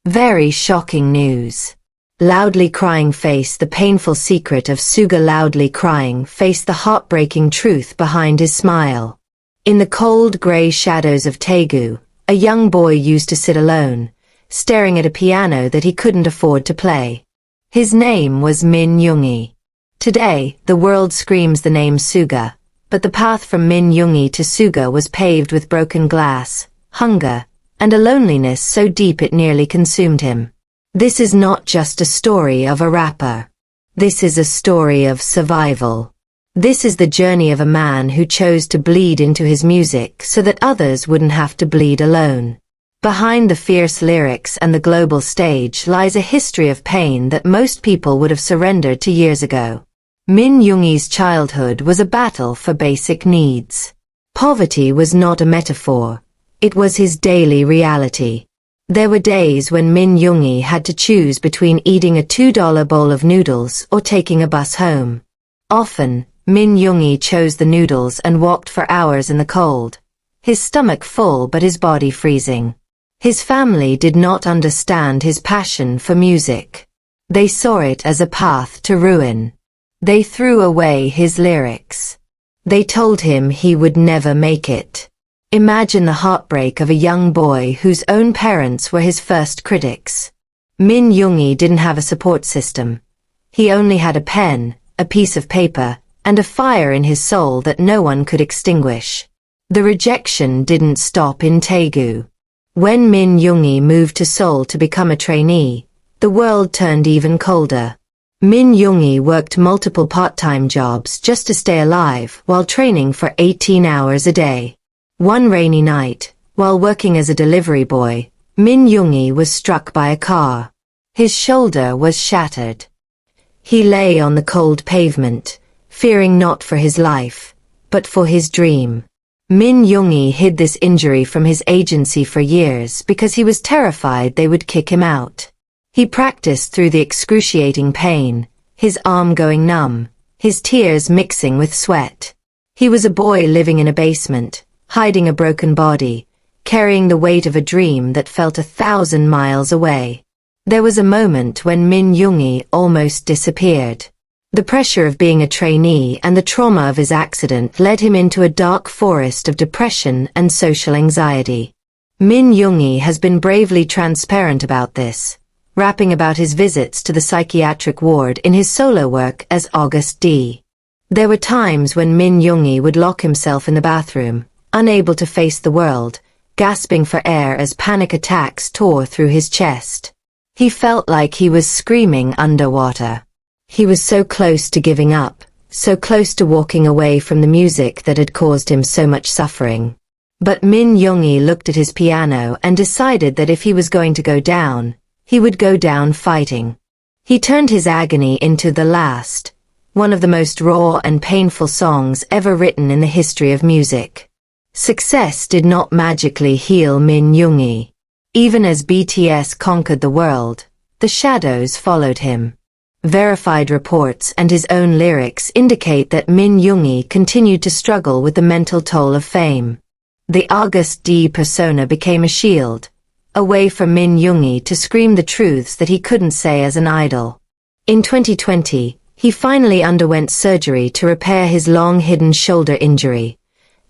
Very shocking news. Loudly crying face, the painful secret of Suga. Loudly crying face, the heartbreaking truth behind his smile. In the cold grey shadows of Daegu, a young boy used to sit alone, staring at a piano that he couldn't afford to play. His name was Min Yoongi. Today, the world screams the name Suga, but the path from Min Yoongi to Suga was paved with broken glass, hunger, and a loneliness so deep it nearly consumed him. This is not just a story of a rapper. This is a story of survival. This is the journey of a man who chose to bleed into his music so that others wouldn't have to bleed alone. Behind the fierce lyrics and the global stage lies a history of pain that most people would have surrendered to years ago. Min Yoongi's childhood was a battle for basic needs. Poverty was not a metaphor. It was his daily reality. There were days when Min Yoongi had to choose between eating a $2 bowl of noodles or taking a bus home. Often, Min Yoongi chose the noodles and walked for hours in the cold, his stomach full but his body freezing. His family did not understand his passion for music. They saw it as a path to ruin. They threw away his lyrics. They told him he would never make it. Imagine the heartbreak of a young boy whose own parents were his first critics. Min Yoongi didn't have a support system. He only had a pen, a piece of paper, and a fire in his soul that no one could extinguish. The rejection didn't stop in Daegu. When Min Yoongi moved to Seoul to become a trainee, the world turned even colder. Min Yoongi worked multiple part-time jobs just to stay alive while training for 18 hours a day. One rainy night, while working as a delivery boy, Min Yoongi was struck by a car. His shoulder was shattered. He lay on the cold pavement, fearing not for his life, but for his dream. Min Yoongi hid this injury from his agency for years because he was terrified they would kick him out. He practiced through the excruciating pain, his arm going numb, his tears mixing with sweat. He was a boy living in a basement, hiding a broken body, carrying the weight of a dream that felt 1,000 miles away. There was a moment when Min Yoongi almost disappeared. The pressure of being a trainee and the trauma of his accident led him into a dark forest of depression and social anxiety. Min Yoongi has been bravely transparent about this, rapping about his visits to the psychiatric ward in his solo work as August D. There were times when Min Yoongi would lock himself in the bathroom, unable to face the world, gasping for air as panic attacks tore through his chest. He felt like he was screaming underwater. He was so close to giving up, so close to walking away from the music that had caused him so much suffering. But Min Yoongi looked at his piano and decided that if he was going to go down, he would go down fighting. He turned his agony into The Last, one of the most raw and painful songs ever written in the history of music. Success did not magically heal Min Yoongi. Even as BTS conquered the world, the shadows followed him. Verified reports and his own lyrics indicate that Min Yoongi continued to struggle with the mental toll of fame. The August D persona became a shield, a way for Min Yoongi to scream the truths that he couldn't say as an idol. In 2020, he finally underwent surgery to repair his long-hidden shoulder injury,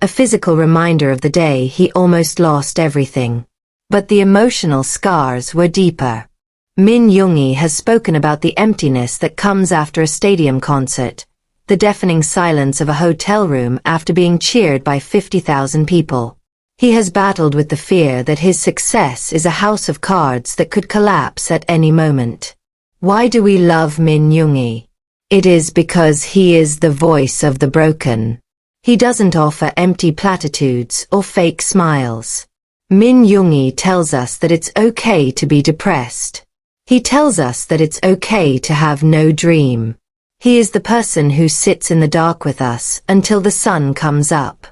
a physical reminder of the day he almost lost everything. But the emotional scars were deeper. Min Yoongi has spoken about the emptiness that comes after a stadium concert, the deafening silence of a hotel room after being cheered by 50,000 people. He has battled with the fear that his success is a house of cards that could collapse at any moment. Why do we love Min Yoongi? It is because he is the voice of the broken. He doesn't offer empty platitudes or fake smiles. Min Yoongi tells us that it's okay to be depressed. He tells us that it's okay to have no dream. He is the person who sits in the dark with us until the sun comes up.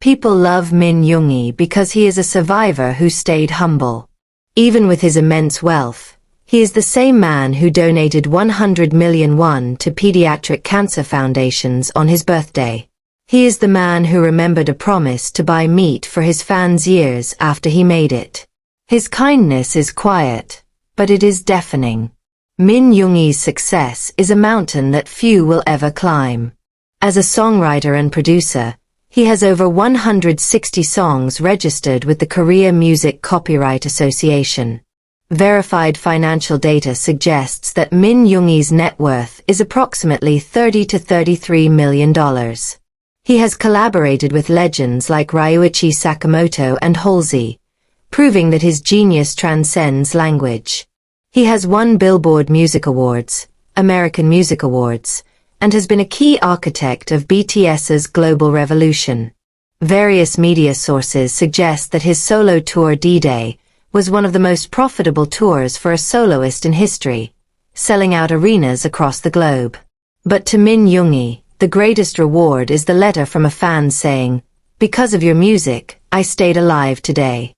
People love Min Yoongi because he is a survivor who stayed humble. Even with his immense wealth, he is the same man who donated 100 million won to pediatric cancer foundations on his birthday. He is the man who remembered a promise to buy meat for his fans years after he made it. His kindness is quiet, but it is deafening. Min Yoongi's success is a mountain that few will ever climb. As a songwriter and producer, he has over 160 songs registered with the Korea Music Copyright Association. Verified financial data suggests that Min Yoongi's net worth is approximately $30 to $33 million. He has collaborated with legends like Ryuichi Sakamoto and Halsey, proving that his genius transcends language. He has won Billboard Music Awards, American Music Awards, and has been a key architect of BTS's global revolution. Various media sources suggest that his solo tour D-Day was one of the most profitable tours for a soloist in history, selling out arenas across the globe. But to Min Yoongi, the greatest reward is the letter from a fan saying, "Because of your music, I stayed alive today."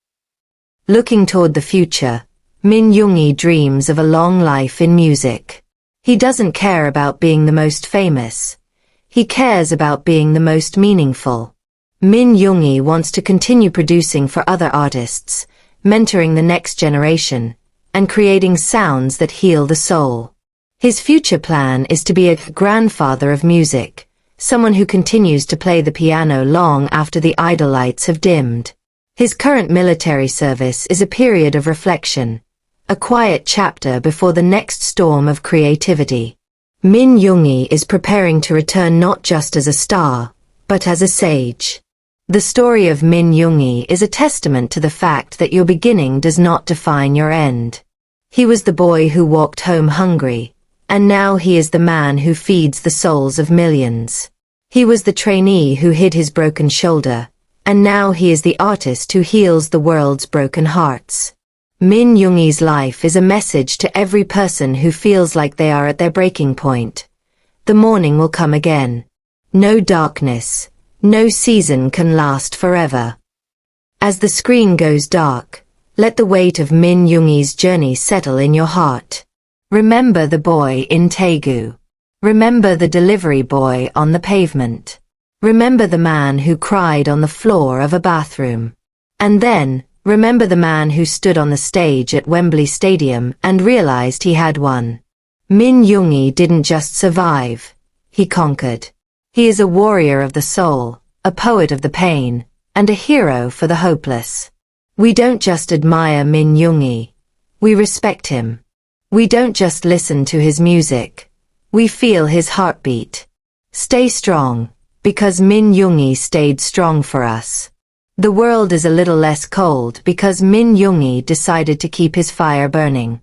Looking toward the future, Min Yoongi dreams of a long life in music. He doesn't care about being the most famous. He cares about being the most meaningful. Min Yoongi wants to continue producing for other artists, mentoring the next generation, and creating sounds that heal the soul. His future plan is to be a grandfather of music, someone who continues to play the piano long after the idol lights have dimmed. His current military service is a period of reflection, a quiet chapter before the next storm of creativity. Min Yoongi is preparing to return not just as a star, but as a sage. The story of Min Yoongi is a testament to the fact that your beginning does not define your end. He was the boy who walked home hungry, and now he is the man who feeds the souls of millions. He was the trainee who hid his broken shoulder, and now he is the artist who heals the world's broken hearts. Min Yoongi's life is a message to every person who feels like they are at their breaking point. The morning will come again. No darkness, no season can last forever. As the screen goes dark, let the weight of Min Yoongi's journey settle in your heart. Remember the boy in Daegu. Remember the delivery boy on the pavement. Remember the man who cried on the floor of a bathroom. And then, remember the man who stood on the stage at Wembley Stadium and realized he had won. Min Yoongi didn't just survive, he conquered. He is a warrior of the soul, a poet of the pain, and a hero for the hopeless. We don't just admire Min Yoongi, we respect him. We don't just listen to his music, we feel his heartbeat. Stay strong, because Min Yoongi stayed strong for us. The world is a little less cold because Min Yoongi decided to keep his fire burning.